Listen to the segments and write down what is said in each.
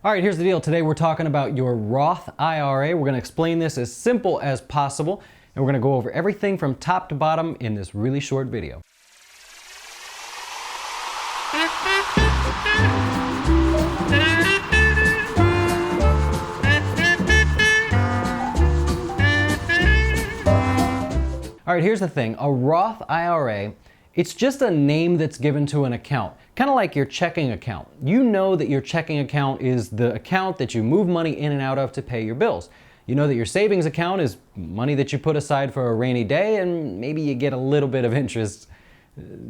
All right, here's the deal. Today we're talking about your Roth IRA. We're going to explain this as simple as possible, and we're going to go over everything from top to bottom in this really short video. All right, here's the thing. A Roth IRA, it's just a name that's given to an account, kind of like your checking account. You know that your checking account is the account that you move money in and out of to pay your bills. You know that your savings account is money that you put aside for a rainy day, and maybe you get a little bit of interest,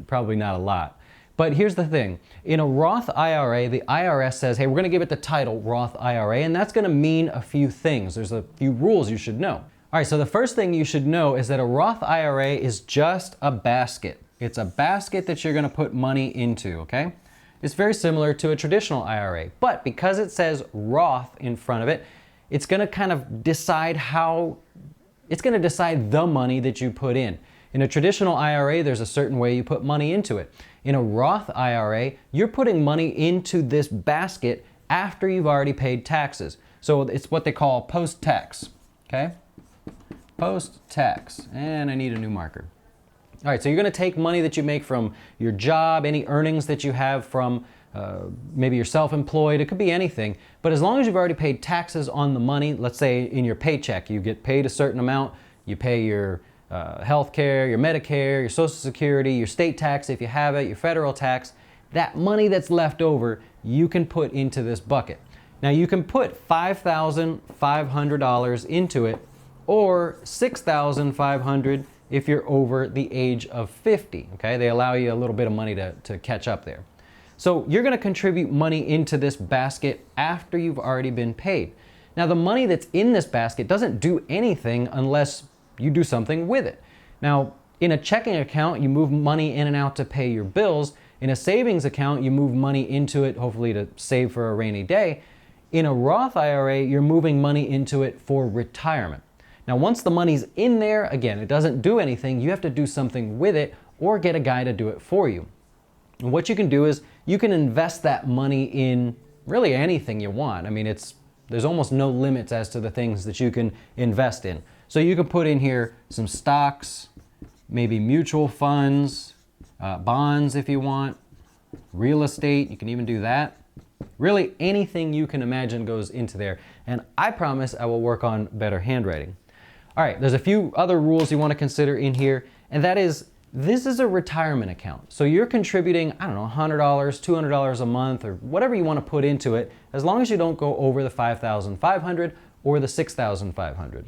probably not a lot. But here's the thing. In a Roth IRA, the IRS says, hey, we're going to give it the title Roth IRA, and that's going to mean a few things. There's a few rules you should know. All right, so the first thing you should know is that a Roth IRA is just a basket. It's a basket that you're going to put money into, okay? It's very similar to a traditional IRA, but because it says Roth in front of it, it's going to kind of decide the money that you put in. In a traditional IRA, there's a certain way you put money into it. In a Roth IRA, you're putting money into this basket after you've already paid taxes. So it's what they call post-tax, okay? Post-tax, and I need a new marker. All right, so you're going to take money that you make from your job, any earnings that you have from maybe you're self-employed, it could be anything, but as long as you've already paid taxes on the money, let's say in your paycheck, you get paid a certain amount, you pay your health care, your Medicare, your Social Security, your state tax if you have it, your federal tax, that money that's left over, you can put into this bucket. Now you can put $5,500 into it, or $6,500 if you're over the age of 50, okay? They allow you a little bit of money to catch up there. So you're gonna contribute money into this basket after you've already been paid. Now the money that's in this basket doesn't do anything unless you do something with it. Now, in a checking account, you move money in and out to pay your bills. In a savings account, you move money into it, hopefully to save for a rainy day. In a Roth IRA, you're moving money into it for retirement. Now, once the money's in there, again, it doesn't do anything. You have to do something with it or get a guy to do it for you. And what you can do is you can invest that money in really anything you want. I mean, there's almost no limits as to the things that you can invest in. So you can put in here some stocks, maybe mutual funds, bonds if you want, real estate, you can even do that. Really anything you can imagine goes into there. And I promise I will work on better handwriting. All right, there's a few other rules you want to consider in here, and that is, this is a retirement account. So you're contributing, I don't know, $100, $200 a month, or whatever you want to put into it, as long as you don't go over the $5,500 or the $6,500.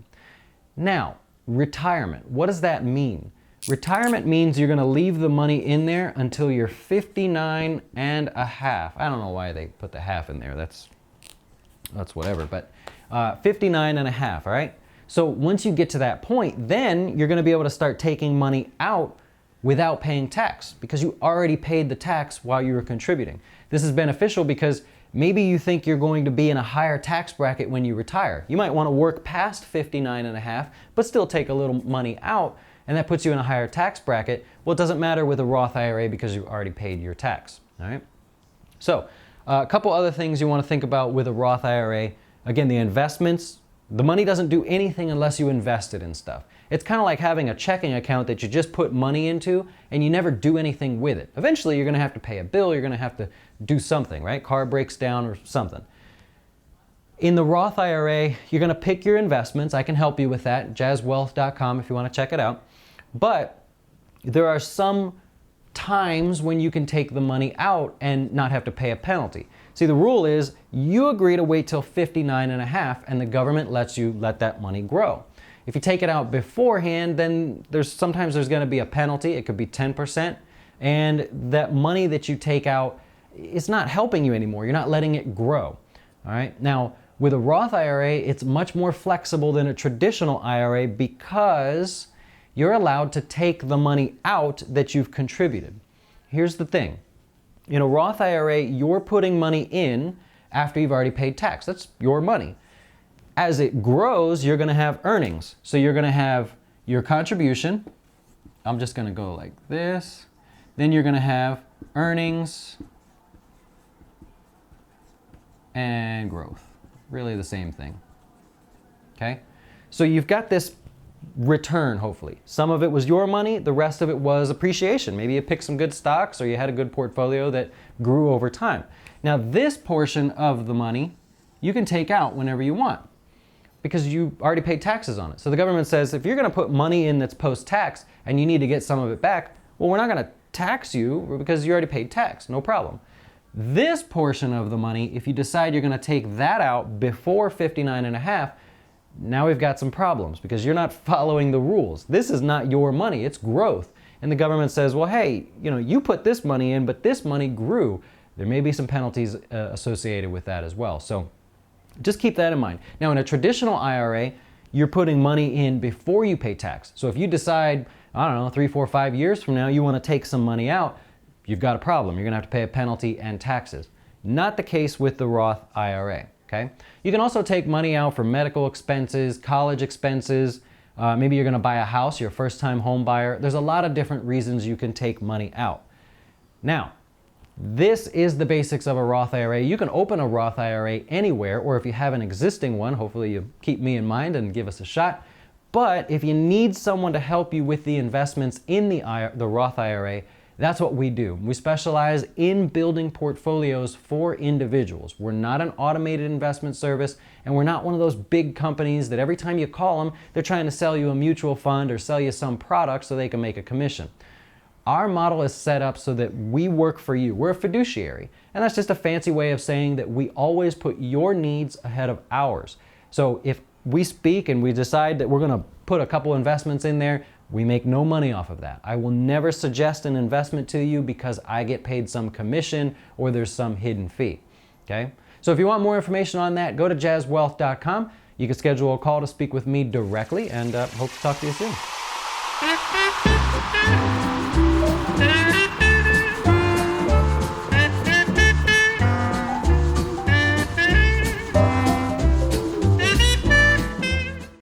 Now, retirement, what does that mean? Retirement means you're going to leave the money in there until you're 59 and a half. I don't know why they put the half in there. That's whatever, but 59 and a half, all right? So once you get to that point, then you're going to be able to start taking money out without paying tax because you already paid the tax while you were contributing. This is beneficial because maybe you think you're going to be in a higher tax bracket when you retire. You might want to work past 59 and a half, but still take a little money out, and that puts you in a higher tax bracket. Well, it doesn't matter with a Roth IRA because you already paid your tax, all right? So a couple other things you want to think about with a Roth IRA. Again, the investments. The money doesn't do anything unless you invest it in stuff. It's kind of like having a checking account that you just put money into and you never do anything with it. Eventually, you're going to have to pay a bill. You're going to have to do something, right? Car breaks down or something. In the Roth IRA, you're going to pick your investments. I can help you with that, jazzwealth.com if you want to check it out. But there are some times when you can take the money out and not have to pay a penalty. See, the rule is you agree to wait till 59 and a half and the government lets you let that money grow. If you take it out beforehand, then sometimes there's going to be a penalty. It could be 10%, and that money that you take out is not helping you anymore. You're not letting it grow. All right. Now, with a Roth IRA, it's much more flexible than a traditional IRA because you're allowed to take the money out that you've contributed. Here's the thing. In a Roth IRA, you're putting money in after you've already paid tax. That's your money. As it grows, you're going to have earnings. So you're going to have your contribution. I'm just going to go like this. Then you're going to have earnings. and growth. Really the same thing. Okay? So you've got this return, hopefully. Some of it was your money, the rest of it was appreciation. Maybe you picked some good stocks or you had a good portfolio that grew over time. Now, this portion of the money you can take out whenever you want because you already paid taxes on it. So the government says if you're going to put money in that's post-tax and you need to get some of it back, well, we're not going to tax you because you already paid tax. No problem. This portion of the money, if you decide you're going to take that out before 59 and a half, now we've got some problems because you're not following the rules. This is not your money, it's growth. And the government says, well, hey, you put this money in, but this money grew. There may be some penalties associated with that as well. So just keep that in mind. Now, in a traditional IRA, you're putting money in before you pay tax. So if you decide, I don't know, 3, 4, 5 years from now, you want to take some money out, you've got a problem. You're going to have to pay a penalty and taxes. Not the case with the Roth IRA. Okay? You can also take money out for medical expenses, college expenses. Maybe you're going to buy a house, you're a first-time home buyer. There's a lot of different reasons you can take money out. Now, this is the basics of a Roth IRA. You can open a Roth IRA anywhere, or if you have an existing one, hopefully you keep me in mind and give us a shot. But if you need someone to help you with the investments in the Roth IRA, that's what we do. We specialize in building portfolios for individuals. We're not an automated investment service, and we're not one of those big companies that every time you call them, they're trying to sell you a mutual fund or sell you some product so they can make a commission. Our model is set up so that we work for you. We're a fiduciary, and that's just a fancy way of saying that we always put your needs ahead of ours. So if we speak and we decide that we're going to put a couple investments in there, we make no money off of that. I will never suggest an investment to you because I get paid some commission or there's some hidden fee. Okay? So if you want more information on that, go to jazzwealth.com. You can schedule a call to speak with me directly, and hope to talk to you soon.